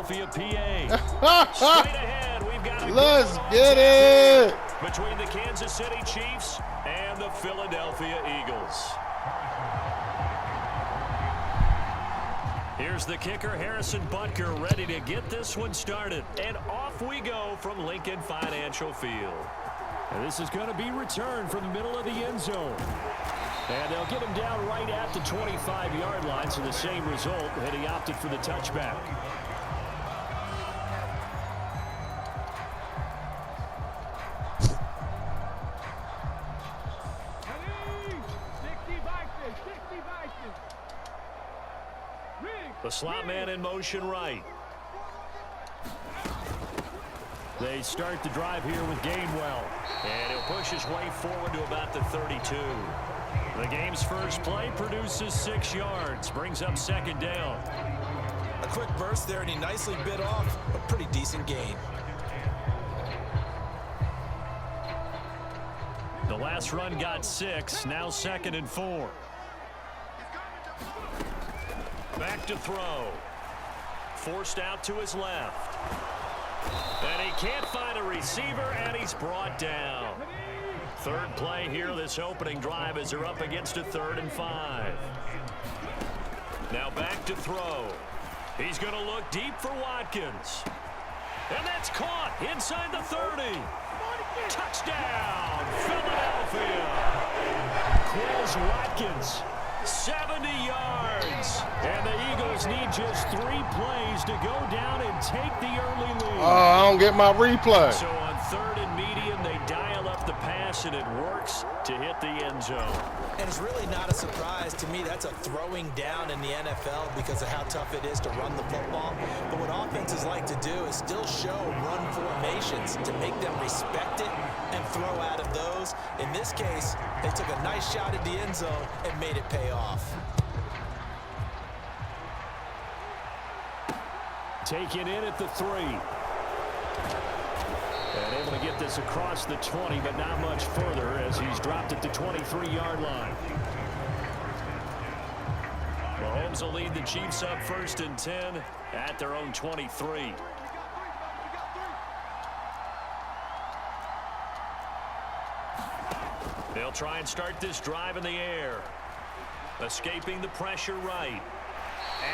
Philadelphia, PA. Straight ahead, we've got a Let's get it between the Kansas City Chiefs and the Philadelphia Eagles. Here's the kicker, Harrison Butker, ready to get this one started. And off we go from Lincoln Financial Field. And this is going to be returned from the middle of the end zone. And they'll get him down right at the 25-yard line, so the same result, and he opted for the touchback. The slot man in motion right. They start the drive here with Gainwell. And he'll push his way forward to about the 32. The game's first play produces 6 yards, brings up second down. A quick burst there, and he nicely bit off a pretty decent gain. The last run got 6, now 2nd and 4. Back to throw. Forced out to his left. And he can't find a receiver, and he's brought down. Third play here, this opening drive, as they're up against a 3rd and 5. Now back to throw. He's going to look deep for Watkins. And that's caught inside the 30. Touchdown, Philadelphia. Quez Watkins, 70 yards. And the Eagles need just 3 plays to go down and take the early lead. I don't get my replay. So on 3rd and medium, they dial up the pass, and it works to hit the end zone. And it's really not a surprise to me. That's a throwing down in the NFL because of how tough it is to run the football. But what offenses like to do is still show run formations to make them respect it and throw out of those. In this case, they took a nice shot at the end zone and made it pay off. Taken in at the 3. And able to get this across the 20, but not much further as he's dropped at the 23-yard line. Mahomes will lead the Chiefs up 1st and 10 at their own 23. They'll try and start this drive in the air. Escaping the pressure right.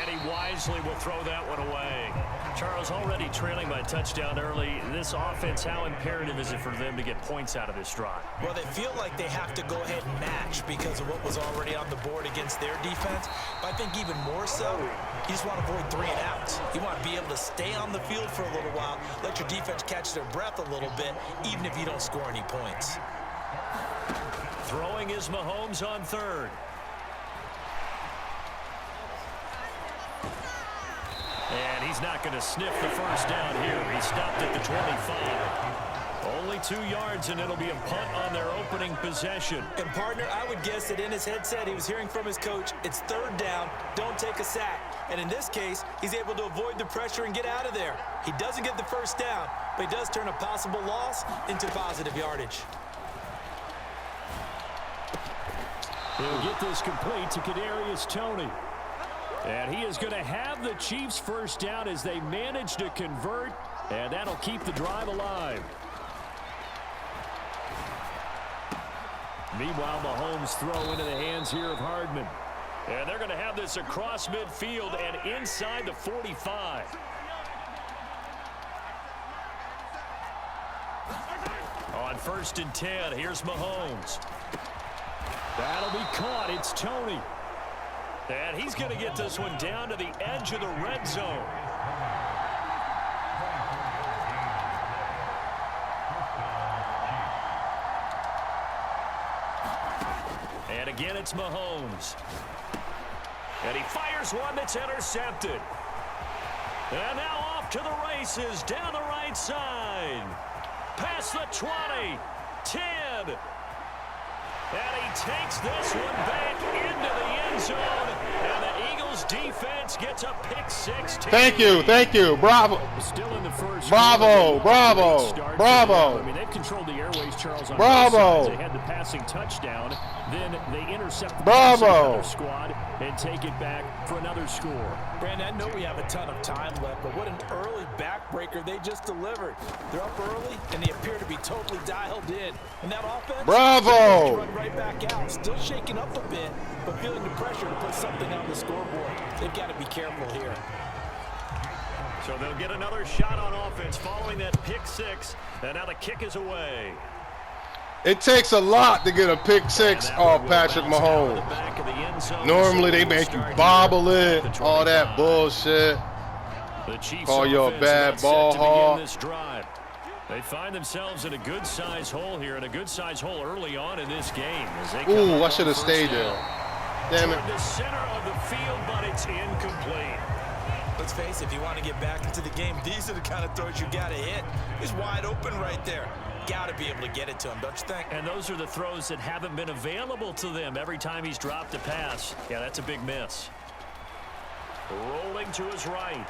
And he wisely will throw that one away. Charles, already trailing by a touchdown early. This offense, how imperative is it for them to get points out of this drive? Well, they feel like they have to go ahead and match because of what was already on the board against their defense. But I think even more so, you just want to avoid 3 and outs. You want to be able to stay on the field for a little while, let your defense catch their breath a little bit, even if you don't score any points. Throwing is Mahomes on 3rd. And he's not going to sniff the first down here. He stopped at the 25. Only 2 yards, and it'll be a punt on their opening possession. And, partner, I would guess that in his headset he was hearing from his coach, it's 3rd down, don't take a sack. And in this case, he's able to avoid the pressure and get out of there. He doesn't get the first down, but he does turn a possible loss into positive yardage. He'll get this complete to Kadarius Toney. And he is going to have the Chiefs first down as they manage to convert, and that'll keep the drive alive. Meanwhile, Mahomes throw into the hands here of Hardman. And they're going to have this across midfield and inside the 45. On 1st and 10, here's Mahomes. That'll be caught. It's Toney. And he's going to get this one down to the edge of the red zone. And again, it's Mahomes. And he fires one that's intercepted. And now off to the races down the right side. Past the 20, 10. And he takes this one back into the end zone. And the Eagles defense gets a pick 6. Thank you. Bravo. Still in the first. Bravo. I mean, they've controlled the airways, Charles. On Bravo. they had the passing touchdown. Then they intercept the Bravo. pass of another squad and take it back for another score. Brandon, I know we have a ton of time left, but what an early backbreaker they just delivered. They're up early, and they appear to be totally dialed in. And that offense, Bravo. run right back out, still shaking up a bit, but feeling the pressure to put something on the scoreboard. They've got to be careful here. So they'll get another shot on offense following that pick six, and now the kick is away. It takes a lot to get a pick six off Patrick Mahomes. Normally they make you bobble it, all that bullshit. Call you a bad ball hawk. They find themselves in a good-sized hole here, and a good-sized hole early on in this game. Ooh, I should have stayed there. Damn it. The center of the field, but it's incomplete. Let's face it, if you want to get back into the game, these are the kind of throws you got to hit. He's wide open right there. Got to be able to get it to him, don't you think? And those are the throws that haven't been available to them every time he's dropped a pass. Yeah, that's a big miss. Rolling to his right.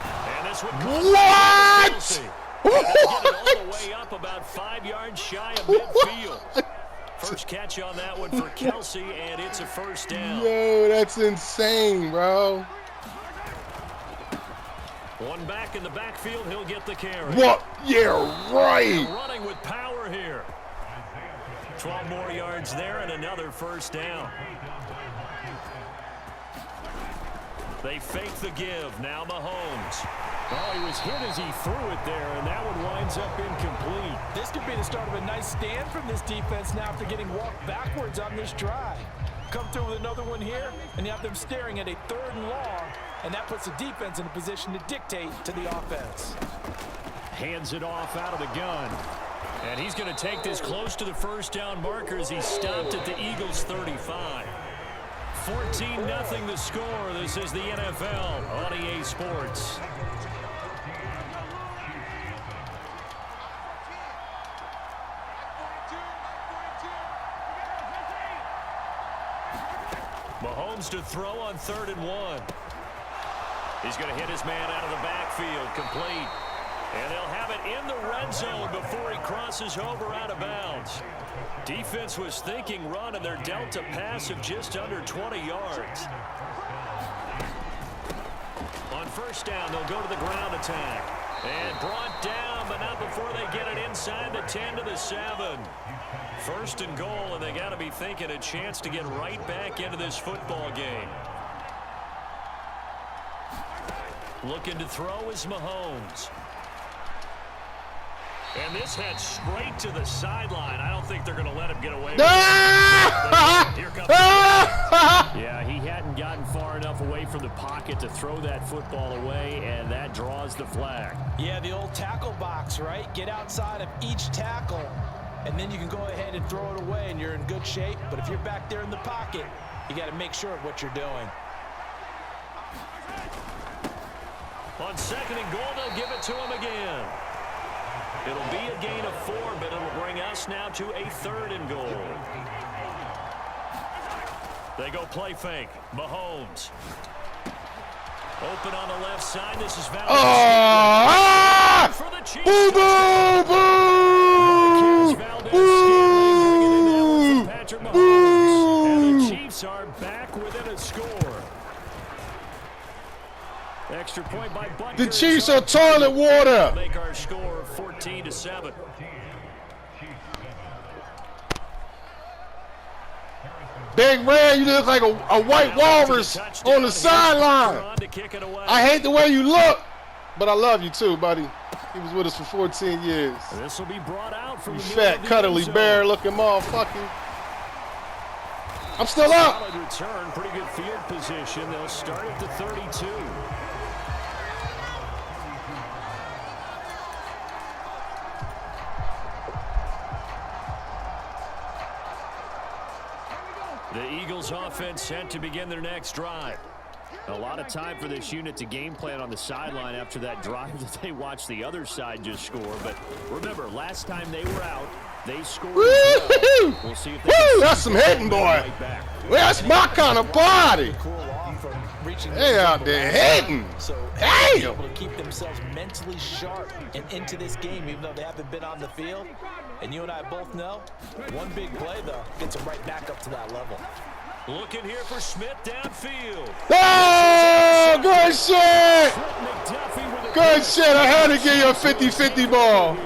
And this would What? Get it all the way up about 5 yards shy of midfield. First catch on that one for Kelsey, and it's a first down. Yo, that's insane, bro. One back in the backfield, he'll get the carry. What? Yeah, right. Running with power here. 12 more yards there and another first down. They fake the give. Now Mahomes. Oh, he was hit as he threw it there, and that one winds up incomplete. This could be the start of a nice stand from this defense now after getting walked backwards on this drive. Come through with another one here, and you have them staring at a 3rd and long, and that puts the defense in a position to dictate to the offense. Hands it off out of the gun. And he's going to take this close to the first down marker as he stopped at the Eagles' 35. 14-0 the score. This is the NFL on EA Sports. Mahomes to throw on 3rd and 1. He's going to hit his man out of the backfield, complete. And they'll have it in the red zone before he crosses over out of bounds. Defense was thinking run, and they're dealt a pass of just under 20 yards. On first down, they'll go to the ground attack. And brought down, but not before they get it inside the 10 to the 7. First and goal, and they got to be thinking a chance to get right back into this football game. Looking to throw is Mahomes. And this head straight to the sideline. I don't think they're going to let him get away with it. Here comes Yeah, he hadn't gotten far enough away from the pocket to throw that football away, and that draws the flag. Yeah, the old tackle box, right? Get outside of each tackle, and then you can go ahead and throw it away, and you're in good shape. But if you're back there in the pocket, you got to make sure of what you're doing. On 2nd and goal, they'll give it to him again. It'll be a gain of 4, but it'll bring us now to a 3rd and goal. They go play fake. Mahomes. Open on the left side. This is Valdez. For the Chiefs. Boo, boo, boo. Patrick Mahomes. And the Chiefs are back within a score. Extra point by Butker. The Chiefs are toilet water. Make our score 14-7. Big Red, you look like a white walrus on the sideline. I hate the way you look, but I love you too, buddy. He was with us for 14 years. This will be brought out from You the fat, cuddly bear looking motherfucker. I'm still up. Solid return, pretty good field position. They'll start at the 32. The Eagles offense set to begin their next drive. A lot of time for this unit to game plan on the sideline after that drive that they watched the other side just score. But remember, last time they were out, they scored. Well. We'll see if they that's some hitting, boy. Right back. Well, that's my kind of party. Cool off from reaching. They out there hitting. So damn. able to keep themselves mentally sharp and into this game, even though they haven't been on the field. And you and I both know, one big play though gets them right back up to that level. Looking here for Smith downfield. Oh, good shit. Good shit. I had to give you a 50-50 ball.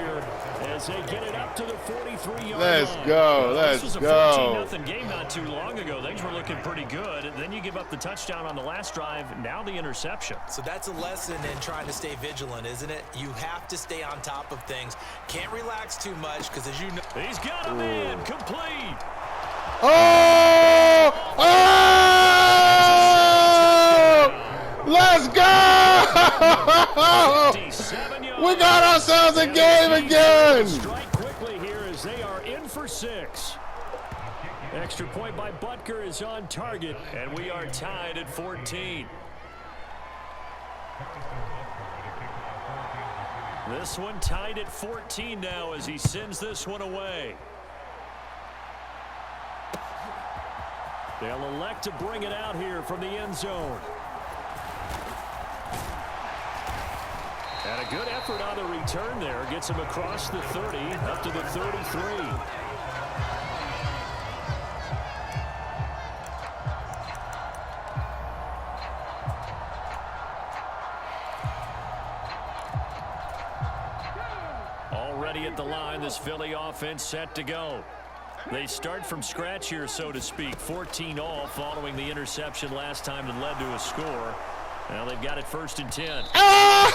As they get it up to the 43-yard Let's line. go. This Let's was a go. 14-0 game not too long ago. Things were looking pretty good. And then you give up the touchdown on the last drive. Now the interception. So that's a lesson in trying to stay vigilant, isn't it? You have to stay on top of things. Can't relax too much because, as you know, He's got a man complete. Oh! Oh! Let's go! We got ourselves a game again. Strike quickly here as they are in for 6. Extra point by Butker is on target. And we are tied at 14. This one tied at 14 now as he sends this one away. They'll elect to bring it out here from the end zone. And a good effort on the return there. Gets him across the 30, up to the 33. Already at the line, this Philly offense set to go. They start from scratch here, so to speak. 14-all following the interception last time that led to a score. Now they've got it 1st and 10. Oh!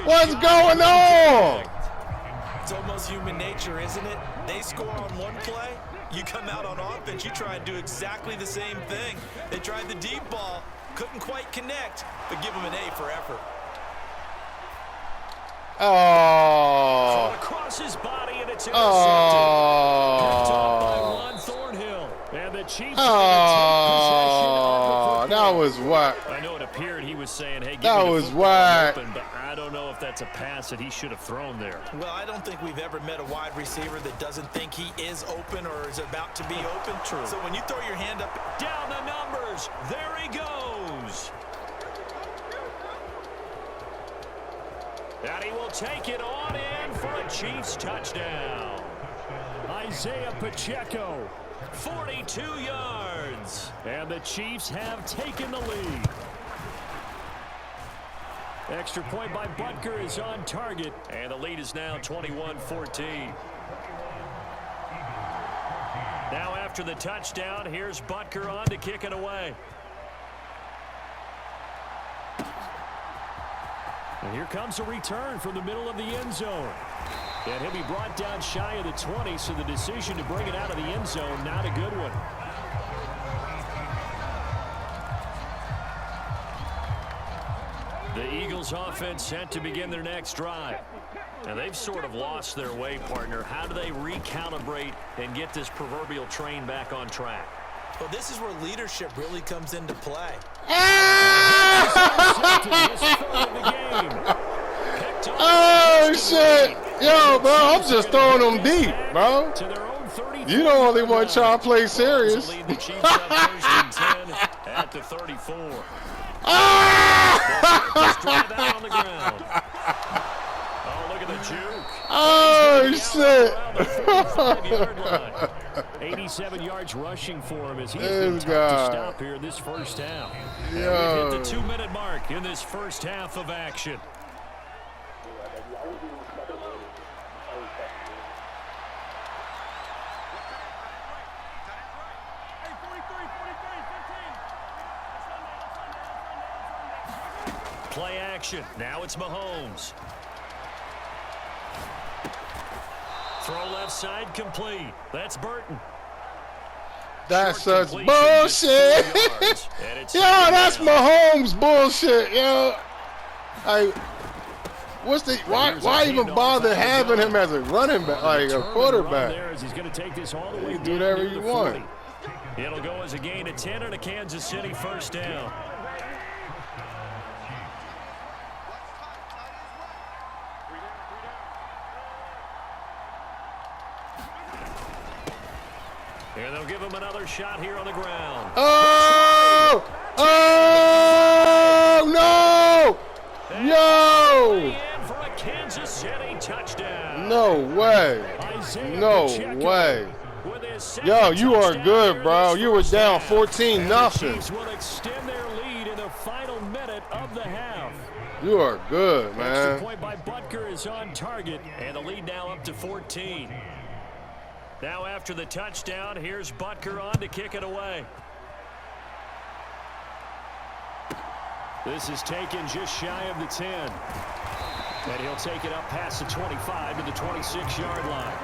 What's going on? it's almost human nature, isn't it? They score on one play, you come out on offense, you try and do exactly the same thing. They tried the deep ball, couldn't quite connect, but give them an A for effort. Oh. Across his body, and it's intercepted. Oh. Picked off by Ron Thornhill. And the Chiefs Oh. That was whack. I know it appeared he was saying, hey, give That me the was football whack. open, but I don't know if that's a pass that he should have thrown there. Well, I don't think we've ever met a wide receiver that doesn't think he is open or is about to be open. True. So when you throw your hand up, Down the numbers. There he goes. And he will take it on in for a Chiefs touchdown. Isaiah Pacheco. 42 yards. And the Chiefs have taken the lead. Extra point by Butker is on target. And the lead is now 21-14. Now after the touchdown, here's Butker on to kick it away. And here comes a return from the middle of the end zone. And he'll be brought down shy of the 20, so the decision to bring it out of the end zone, not a good one. The Eagles offense set to begin their next drive. And they've sort of lost their way, partner. How do they recalibrate and get this proverbial train back on track? well, this is where leadership really comes into play. Oh, shit. Yo, bro, I'm just throwing them deep, bro. You the only one trying to play serious. Lead the Chiefs up 1st and 10 at the 34. Just drive out on the ground. Oh, look at the juke. Oh, shit. 87 yards rushing for him as he has This been tough guy. to stop here in this first half. We've Yo. hit the 2-minute mark in this first half of action. Play action. Now it's Mahomes. Throw left side complete. That's Burton. That's Short such completion, just 4 bullshit. yards, and it's Yo, that's down. Mahomes bullshit, yo. Like, what's the why even bother having him as a running back, like a quarterback? There as he's going to take this all the way You down do whatever near you the want. 40. It'll go as a gain of 10 and a Kansas City first down. And they'll give him another shot here on the ground. Oh! Oh, no! Yo! For a Kansas City touchdown. No way. No way. Yo, you are good, bro. You were down 14-0. Chiefs will extend their lead in the final minute of the half. You are good, Extra man. point by Butker is on target. And the lead now up to 14. Now after the touchdown, here's Butker on to kick it away. This is taken just shy of the 10. And he'll take it up past the 25 to the 26-yard line.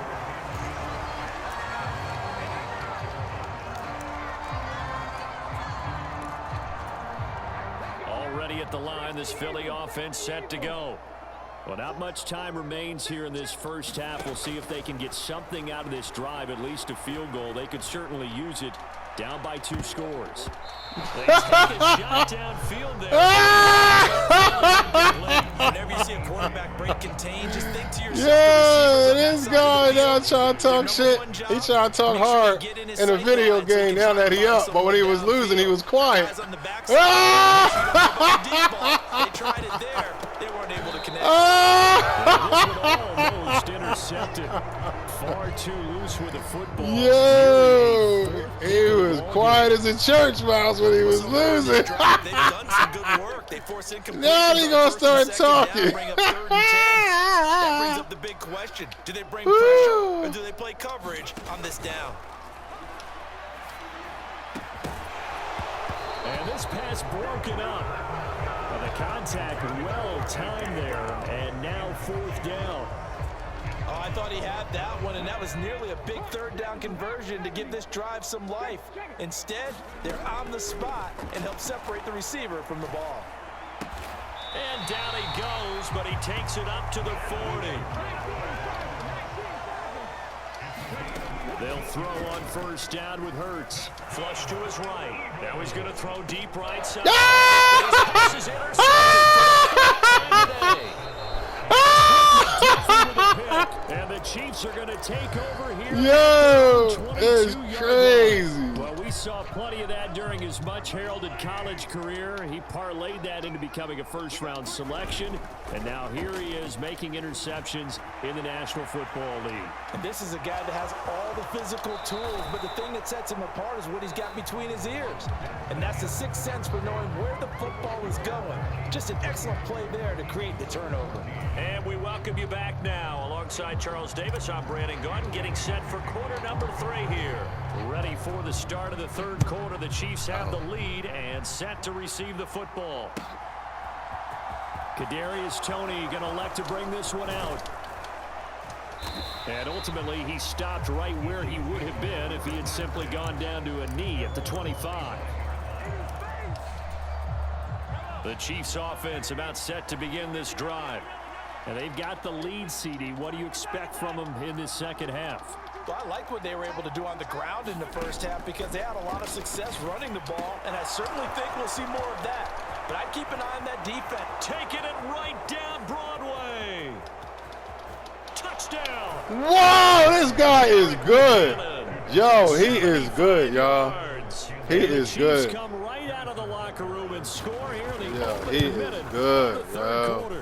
Already at the line, this Philly offense set to go. Well, not much time remains here in this first half. We'll see if they can get something out of this drive, at least a field goal. They could certainly use it down by 2 scores. They take a shot downfield there. Whenever you see a quarterback break contain, just think to yourself. Yeah, this guy now trying to talk shit. He trying to talk hard in a video game now that he up. But when he was losing, he was quiet. They tried it there. They weren't able to connect. Almost intercepted. Far too loose with the football. Yo, he was quiet as a church mouse when he was losing. They've done some good work. They force incompletions. Now they gonna start talking. That brings up the big question. Do they bring pressure or do they play coverage on this down? And this pass broken up. The contact well timed there, and now 4th down. Oh, I thought he had that one, and that was nearly a big 3rd down conversion to give this drive some life. Instead, they're on the spot and help separate the receiver from the ball. And down he goes, but he takes it up to the 40. They'll throw on 1st down with Hurts. Flush to his right. Now he's going to throw deep right side. This pass is intercepted. And the Chiefs are going to take over here. Yo, it's crazy. Well, we saw plenty of that during his much heralded college career. He parlayed that into becoming a 1st-round selection. And now here he is making interceptions in the National Football League. And this is a guy that has all the physical tools, but the thing that sets him apart is what he's got between his ears. And that's the 6th sense for knowing where the football is going. Just an excellent play there to create the turnover. And we welcome you back now. Alongside Charles Davis, I'm Brandon Gordon, getting set for quarter number 3 here. Ready for the start of the 3rd quarter. The Chiefs have the lead and set to receive the football. Kadarius Toney going to elect to bring this one out. And ultimately, he stopped right where he would have been if he had simply gone down to a knee at the 25. The Chiefs offense about set to begin this drive. And they've got the lead, CD. What do you expect from them in this 2nd half? Well, I like what they were able to do on the ground in the 1st half because they had a lot of success running the ball, and I certainly think we'll see more of that. But I'd keep an eye on that defense. Taking it right down Broadway. Touchdown. Whoa, this guy is good. Yo, he is good, y'all. He is good. Come right out of the locker room and score here. He is good, yo.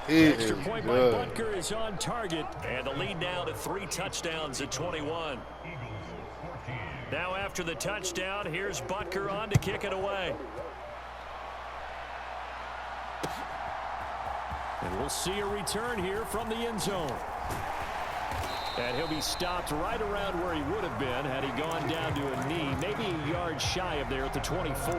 He is Extra point by good. Butker is on target. And the lead now to 3 touchdowns at 21. Now after the touchdown, here's Butker on to kick it away. And we'll see a return here from the end zone. And he'll be stopped right around where he would have been had he gone down to a knee, maybe a yard shy of there at the 24.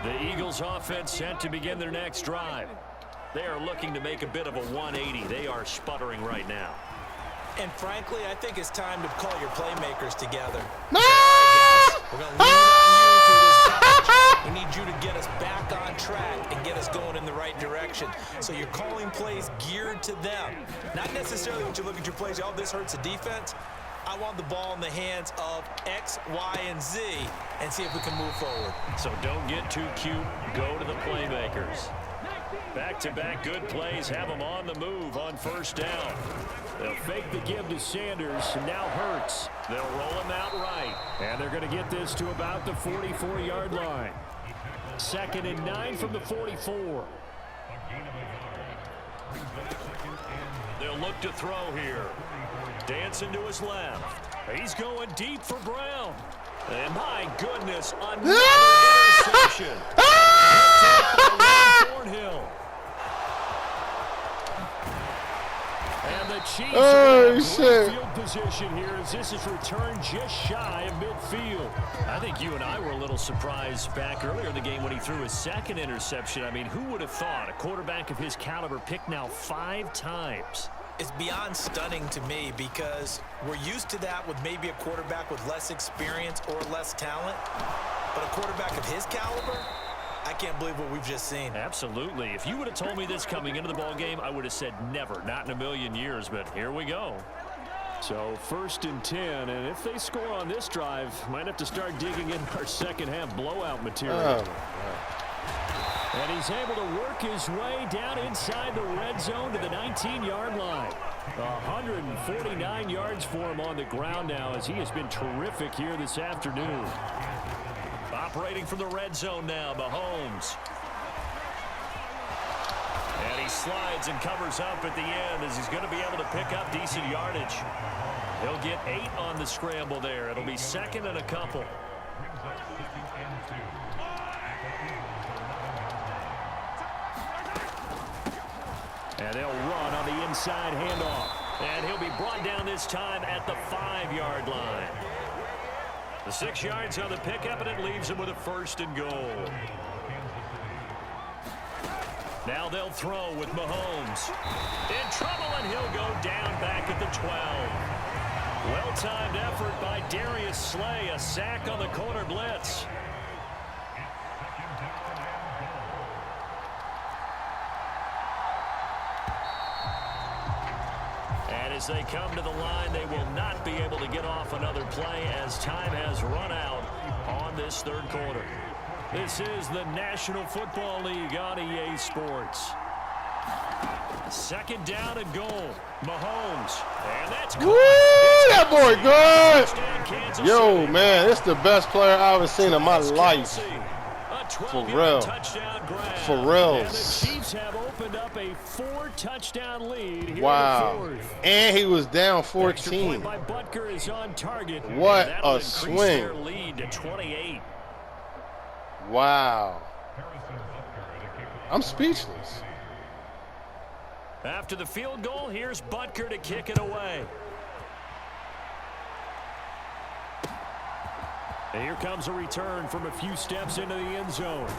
The Eagles offense set to begin their next drive. They are looking to make a bit of a 180. They are sputtering right now. And frankly, I think it's time to call your playmakers together. No! We're going to lean on you through this match. We need you to get us back on track and get us going in the right direction. So you're calling plays geared to them. Not necessarily when you look at your plays, oh, this hurts the defense. I want the ball in the hands of X, Y, and Z and see if we can move forward. So don't get too cute. Go to the playmakers. Back-to-back good plays have them on the move on first down. They'll fake the give to Sanders, and now Hurts. They'll roll him out right, and they're going to get this to about the 44-yard line. 2nd and 9 from the 44. They'll look to throw here. Dancing to his left. He's going deep for Brown. And my goodness, another interception. Thornhill. And the Chiefs are in field position here as this is returned just shy of midfield. I think you and I were a little surprised back earlier in the game when he threw his 2nd interception. I mean, who would have thought a quarterback of his caliber picked now 5 times? It's beyond stunning to me because we're used to that with maybe a quarterback with less experience or less talent. But a quarterback of his caliber, I can't believe what we've just seen. Absolutely. If you would have told me this coming into the ball game, I would have said never, not in a million years, but here we go. So 1st and 10, and if they score on this drive, might have to start digging in our second-half blowout material. And he's able to work his way down inside the red zone to the 19-yard line. 149 yards for him on the ground now as he has been terrific here this afternoon. Operating from the red zone now, Mahomes. And he slides and covers up at the end as he's going to be able to pick up decent yardage. He'll get 8 on the scramble there. It'll be 2nd and a couple. And they'll run on the inside handoff. And he'll be brought down this time at the 5-yard line. The 6 yards on the pickup, and it leaves him with a 1st and goal. Now they'll throw with Mahomes. In trouble, and he'll go down back at the 12. Well-timed effort by Darius Slay. A sack on the corner blitz. As they come to the line, they will not be able to get off another play as time has run out on this 3rd quarter. This is the National Football League on EA Sports. 2nd down and goal. Mahomes. And that's good. Woo! That boy good. Yo, man, it's the best player I've ever seen in my life. For real. For real. And the Chiefs have opened up a 4-touchdown lead here. Wow. And he was down 14. By Butker is on target. What a swing. Their lead to 28. Wow. I'm speechless. After the field goal, here's Butker to kick it away. And here comes a return from a few steps into the end zone.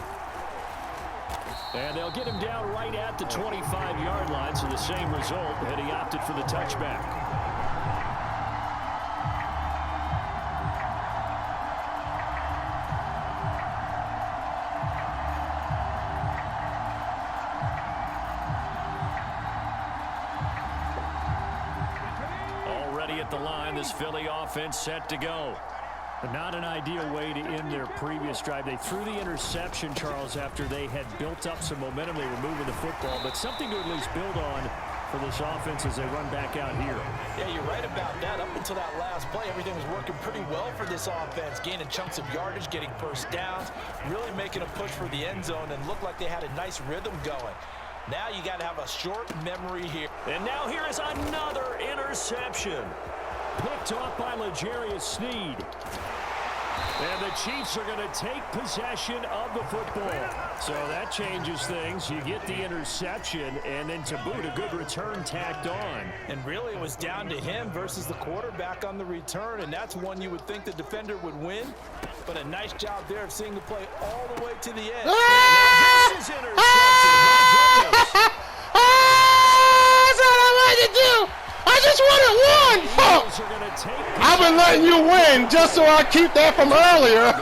And they'll get him down right at the 25-yard line, so the same result, and he opted for the touchback. Already at the line, this Philly offense set to go. But not an ideal way to end their previous drive. They threw the interception, Charles, after they had built up some momentum. They were moving the football, but something to at least build on for this offense as they run back out here. Yeah, you're right about that. Up until that last play, everything was working pretty well for this offense, gaining chunks of yardage, getting first downs, really making a push for the end zone, and looked like they had a nice rhythm going. Now you got to have a short memory here. And now here is another interception. Picked off by L'Jarius Sneed. And the Chiefs are going to take possession of the football. So that changes things. You get the interception, and then to boot, a good return tacked on. And really, it was down to him versus the quarterback on the return, and that's one you would think the defender would win. But a nice job there of seeing the play all the way to the end. This is intercepted. That's all I wanted to do. I just wanted one. Fuck. I've been letting you win just so I keep that from earlier.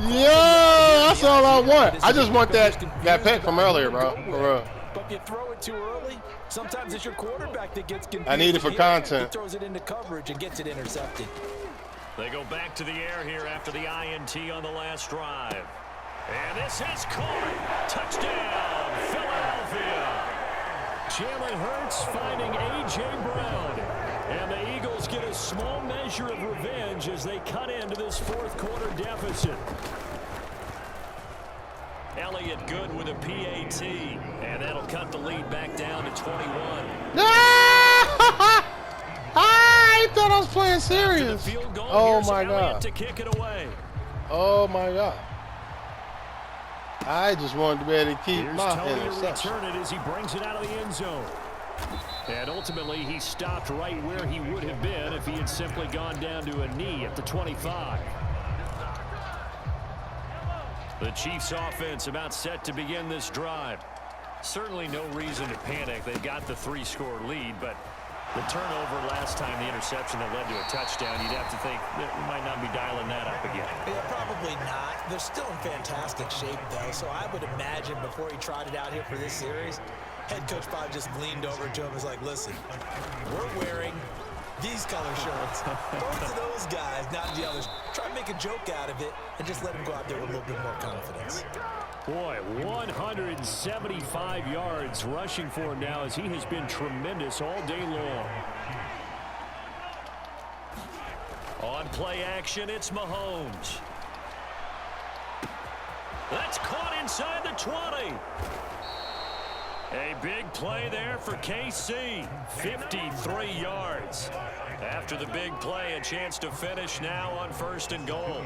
Yeah, that's all I want. I just want that pick from earlier, bro. For real. But if you throw it too early, sometimes it's your quarterback that gets confused. I need it for content. He throws it into coverage and gets it intercepted. They go back to the air here after the INT on the last drive. And this is caught. Touchdown, Philadelphia. Jalen Hurts finding A.J. Brown. And the Eagles get a small measure of revenge as they cut into this fourth quarter deficit. Elliott good with a PAT. And that'll cut the lead back down to 21. No! I thought I was playing serious. Oh, my God. To kick it away. Oh, my God. I just wanted to be able to keep my interception. Return it as he brings it out of the end zone. And ultimately, he stopped right where he would have been if he had simply gone down to a knee at the 25. The Chiefs offense about set to begin this drive. Certainly no reason to panic. They've got the 3-score lead, but the turnover last time, the interception that led to a touchdown, you'd have to think that we might not be dialing that up again. Yeah, probably not. They're still in fantastic shape, though, so I would imagine before he trotted out here for this series, head coach probably just leaned over to him and was like, listen, we're wearing these color shirts. Throw it to those guys, not the others. Try to make a joke out of it and just let him go out there with a little bit more confidence. Boy, 175 yards rushing for him now as he has been tremendous all day long. On play action, it's Mahomes. That's caught inside the 20. A big play there for KC. 53 yards. After the big play, a chance to finish now on 1st and goal.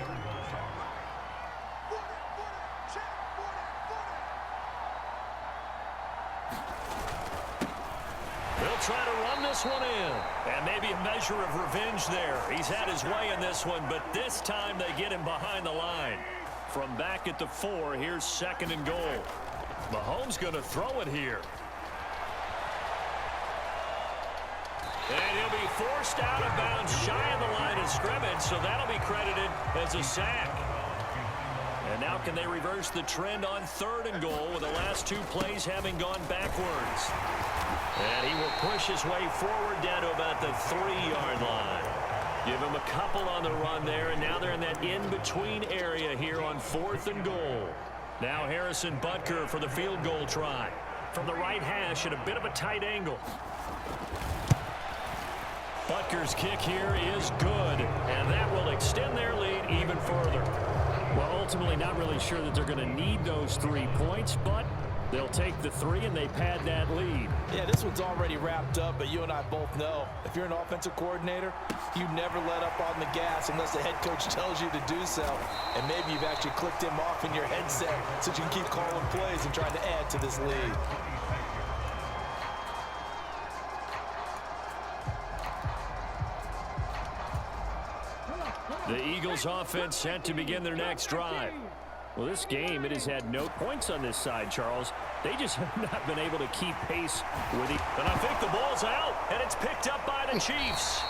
They'll try to run this one in. And maybe a measure of revenge there. He's had his way in this one, but this time they get him behind the line. From back at the 4, here's 2nd and goal. Mahomes going to throw it here. And he'll be forced out of bounds shy of the line of scrimmage, so that'll be credited as a sack. And now can they reverse the trend on 3rd and goal with the last 2 plays having gone backwards? And he will push his way forward down to about the 3-yard line. Give him a couple on the run there, and now they're in that in-between area here on 4th and goal. Now Harrison Butker for the field goal try. From the right hash at a bit of a tight angle. Butker's kick here is good, and that will extend their lead even further. Well, ultimately not really sure that they're going to need those 3 points, but they'll take the 3 and they pad that lead. Yeah, this one's already wrapped up, but you and I both know if you're an offensive coordinator, you never let up on the gas unless the head coach tells you to do so. And maybe you've actually clicked him off in your headset so you can keep calling plays and trying to add to this lead. The Eagles offense set to begin their next drive. Well, this game, it has had no points on this side, Charles. They just have not been able to keep pace with it. And I think the ball's out, and it's picked up by the Chiefs.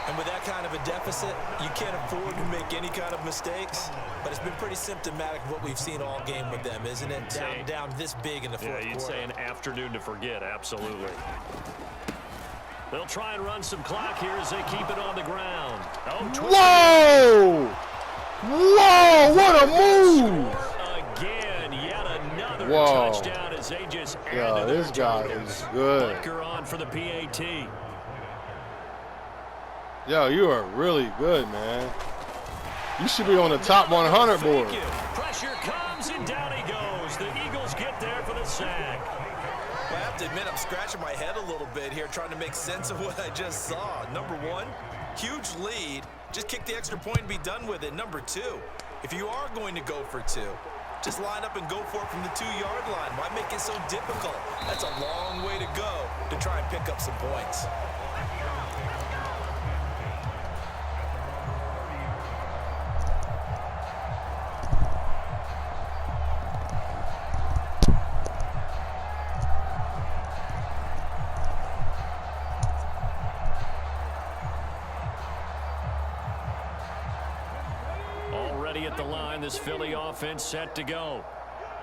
And with that kind of a deficit, you can't afford to make any kind of mistakes. But it's been pretty symptomatic of what we've seen all game with them, isn't it? Down this big in the fourth quarter. Yeah, you'd say an afternoon to forget, absolutely. They'll try and run some clock here as they keep it on the ground. Oh, whoa! Whoa, what a move! Again, yet another Whoa. touchdown as they just Yeah, this guy is good. Butker on for the PAT. Yo, you are really good, man. You should be on the top 100 board. Pressure comes, and down he goes. The Eagles get there for the sack. I have to admit, I'm scratching my head a little bit here trying to make sense of what I just saw. Number 1, huge lead. Just kick the extra point and be done with it. Number 2, if you are going to go for 2, just line up and go for it from the 2-yard line. Why make it so difficult? That's a long way to go to try and pick up some points. At the line, this Philly offense set to go.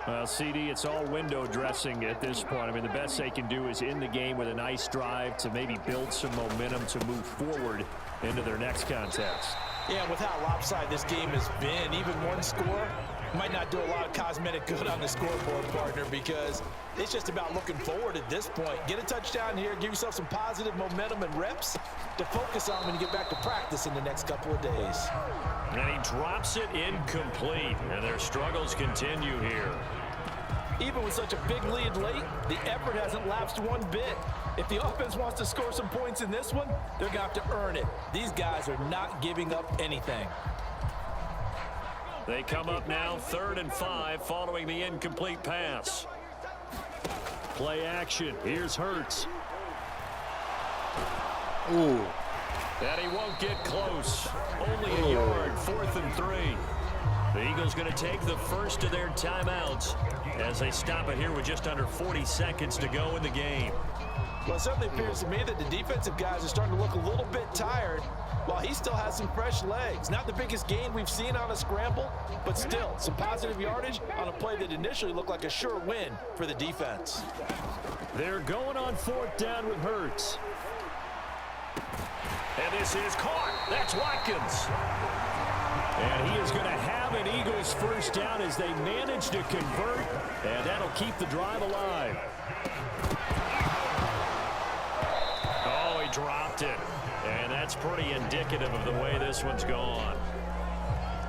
Well, CD, it's all window dressing at this point. I mean, the best they can do is end the game with a nice drive to maybe build some momentum to move forward into their next contest. Yeah, with how lopsided this game has been, even one score, Might not do a lot of cosmetic good on the scoreboard, partner, because it's just about looking forward at this point. Get a touchdown here, give yourself some positive momentum and reps to focus on when you get back to practice in the next couple of days. And he drops it incomplete, and their struggles continue here. Even with such a big lead late, the effort hasn't lapsed one bit. If the offense wants to score some points in this one, they're going to have to earn it. These guys are not giving up anything. They come up now 3rd and 5 following the incomplete pass. Play action. Here's Hurts. Ooh. And he won't get close. Only a yard, 4th and 3. The Eagles going to take the first of their timeouts as they stop it here with just under 40 seconds to go in the game. Well, it certainly appears to me that the defensive guys are starting to look a little bit tired while he still has some fresh legs. Not the biggest gain we've seen on a scramble, but still some positive yardage on a play that initially looked like a sure win for the defense. They're going on 4th down with Hurts. And this is caught. That's Watkins. And he is going to have an Eagles first down as they manage to convert, and that'll keep the drive alive. Oh, he dropped it. And that's pretty indicative of the way this one's gone.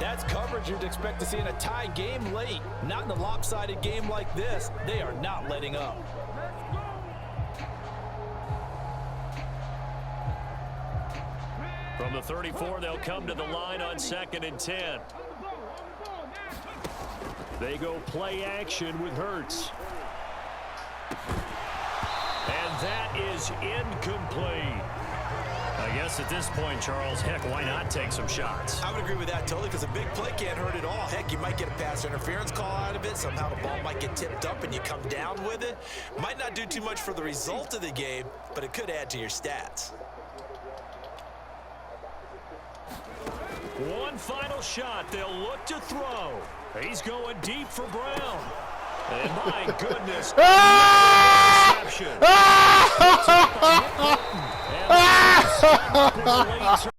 That's coverage you'd expect to see in a tie game late. Not in a lopsided game like this. They are not letting up. From the 34, they'll come to the line on 2nd and 10. They go play action with Hurts. And that is incomplete. I guess at this point, Charles, heck, why not take some shots? I would agree with that totally, because a big play can't hurt at all. Heck, you might get a pass interference call out of it. Somehow the ball might get tipped up and you come down with it. Might not do too much for the result of the game, but it could add to your stats. One final shot. They'll look to throw. He's going deep for Brown. And my goodness. Interception.